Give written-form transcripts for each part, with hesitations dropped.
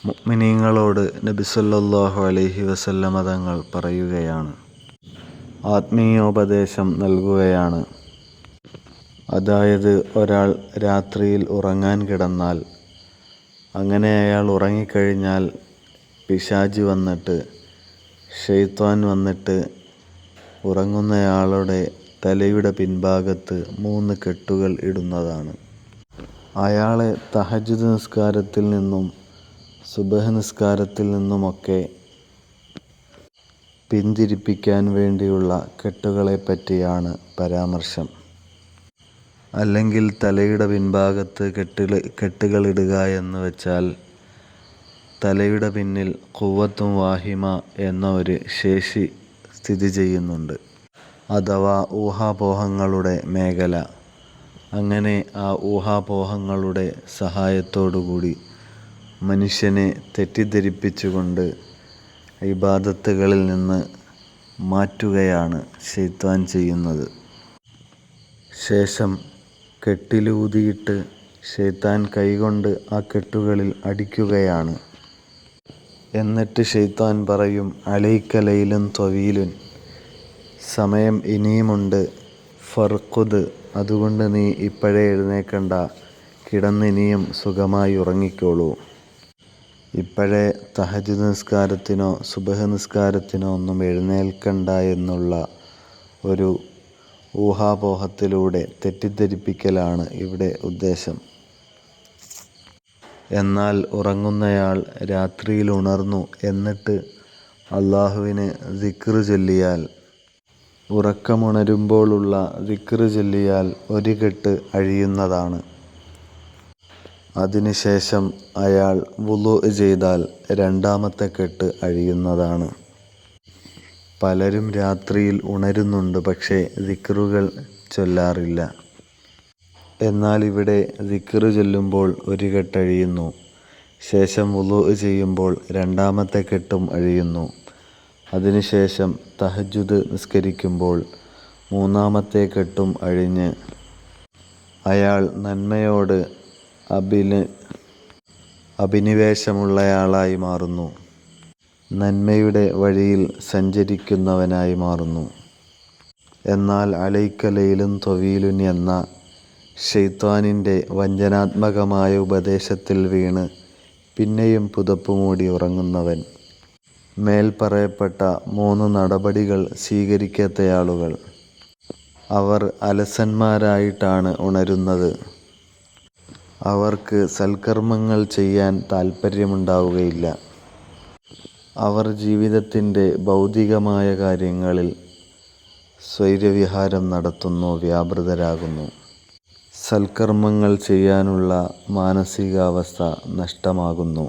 മുഅ്മിനീങ്ങളോട് നബി സല്ലല്ലാഹു അലൈഹി വസല്ലമ തങ്ങൾ പറയുകയാണ്, ആത്മീയോപദേശം നൽകുകയാണ്. അതായത്, ഒരാൾ രാത്രിയിൽ ഉറങ്ങാൻ കിടന്നാൽ, അങ്ങനെ അയാൾ ഉറങ്ങിക്കഴിഞ്ഞാൽ പിശാച് വന്നിട്ട്, ശൈത്വാൻ വന്നിട്ട് ഉറങ്ങുന്നയാളുടെ തലയുടെ പിൻഭാഗത്ത് 3 കെട്ടുകൾ ഇടുന്നതാണ്. അയാളെ തഹജ്ജുദ് നിസ്കാരത്തിൽ നിന്നും സുബ്ഹ് നിസ്കാരത്തിൽ നിന്നുമൊക്കെ പിന്തിരിപ്പിക്കാൻ വേണ്ടിയുള്ള കെട്ടുകളെപ്പറ്റിയാണ് പരാമർശം. അല്ലെങ്കിൽ തലയുടെ പിൻഭാഗത്ത് കെട്ടുകളിടുക എന്ന് വെച്ചാൽ, തലയുടെ പിന്നിൽ ഖുവ്വത്തും വാഹിമ എന്ന ഒരു ശേഷി സ്ഥിതി ചെയ്യുന്നുണ്ട്, അഥവാ ഊഹാപോഹങ്ങളുടെ മേഖല. അങ്ങനെ ആ ഊഹാപോഹങ്ങളുടെ സഹായത്തോടുകൂടി മനുഷ്യനെ തെറ്റിദ്ധരിപ്പിച്ചുകൊണ്ട് ഇബാദത്തുകളിൽ നിന്ന് മാറ്റുകയാണ് ശൈത്വാൻ ചെയ്യുന്നത്. ശേഷം കെട്ടിലൂതിയിട്ട് ശൈത്താൻ കൈകൊണ്ട് ആ കെട്ടുകളിൽ അടിക്കുകയാണ്. എന്നിട്ട് ശൈത്താൻ പറയും, അലൈക ലൈലുൻ ത്വവീലുൻ, സമയം ഇനിയുമുണ്ട്, ഫർഖുദ്, അതുകൊണ്ട് നീ ഇപ്പോഴേ എഴുന്നേൽക്കണ്ട, കിടന്നിനിയും സുഖമായി ഉറങ്ങിക്കോളൂ, ഇപ്പോഴേ തഹജ്ജുദ് നിസ്കാരത്തിനോ സുബ്ഹ് നിസ്കാരത്തിനോ ഒന്നും എഴുന്നേൽക്കണ്ട എന്നുള്ള ഒരു ഊഹാപോഹത്തിലൂടെ തെറ്റിദ്ധരിപ്പിക്കലാണ് ഇവിടെ ഉദ്ദേശം. എന്നാൽ ഉറങ്ങുന്നയാൾ രാത്രിയിൽ ഉണർന്നു എന്നിട്ട് അള്ളാഹുവിന് ദിക്റ് ചൊല്ലിയാൽ, ഉറക്കമുണരുമ്പോഴുള്ള ദിക്റ് ചൊല്ലിയാൽ 1 കെട്ട് അഴിയുന്നതാണ്. അതിനുശേഷം അയാൾ വുളു ചെയ്താൽ 2ാമത്തെ കെട്ട് അഴിയുന്നതാണ്. പലരും രാത്രിയിൽ ഉണരുന്നുണ്ട്, പക്ഷേ ദിക്റുകൾ ചൊല്ലാറില്ല. എന്നാൽ ഇവിടെ ദിക്റ് ചൊല്ലുമ്പോൾ 1 കെട്ട് അഴിയുന്നു, ശേഷം വുളു ചെയ്യുമ്പോൾ 2ാമത്തെ കെട്ടും അഴിയുന്നു. അതിനുശേഷം തഹജ്ജുദ് നിസ്കരിക്കുമ്പോൾ 3ാമത്തെ കെട്ടും അഴിഞ്ഞ് അയാൾ നന്മയോട് അഭിനിവേശമുള്ളയാളായി മാറുന്നു, നന്മയുടെ വഴിയിൽ സഞ്ചരിക്കുന്നവനായി മാറുന്നു. എന്നാൽ അലൈക ലൈലുൻ ത്വവീലുൻ എന്ന ശൈത്വാനിൻ്റെ വഞ്ചനാത്മകമായ ഉപദേശത്തിൽ വീണ് പിന്നെയും പുതപ്പുമൂടി ഉറങ്ങുന്നവൻ, മേൽപ്പറയപ്പെട്ട 3 നടപടികൾ സ്വീകരിക്കാത്തയാളുകൾ, അവർ അലസന്മാരായിട്ടാണ് ഉണരുന്നത്. അവർക്ക് സൽക്കർമ്മങ്ങൾ ചെയ്യാൻ താൽപ്പര്യമുണ്ടാവുകയില്ല. അവർ ജീവിതത്തിൻ്റെ ഭൗതികമായ കാര്യങ്ങളിൽ സ്വൈരവിഹാരം നടത്തുന്നു, വ്യാപൃതരാകുന്നു. സൽക്കർമ്മങ്ങൾ ചെയ്യാനുള്ള മാനസികാവസ്ഥ നഷ്ടമാകുന്നു.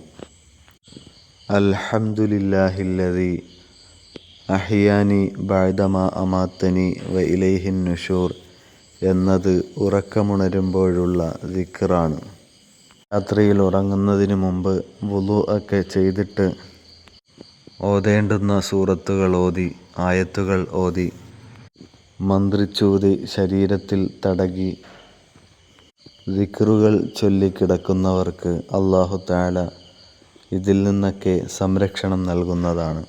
അൽഹംദുലില്ലാഹില്ലദീ അഹ്യാനി ബഅദമാ അമാതനി വ ഇലൈഹിൻ നുശൂർ എന്നത് ഉറക്കമുണരുമ്പോഴുള്ള ദിക്റാണ്. രാത്രിയിൽ ഉറങ്ങുന്നതിന് മുമ്പ് വുളു ഒക്കെ ചെയ്തിട്ട് ഓതേണ്ടുന്ന സൂറത്തുകൾ ഓതി, ആയത്തുകൾ ഓതി, മന്ത്രിച്ചൂതി ശരീരത്തിൽ തടകി ദിക്റുകൾ ചൊല്ലിക്കിടക്കുന്നവർക്ക് അല്ലാഹു തആല ഇതിൽ നിന്നൊക്കെ സംരക്ഷണം നൽകുന്നതാണ്.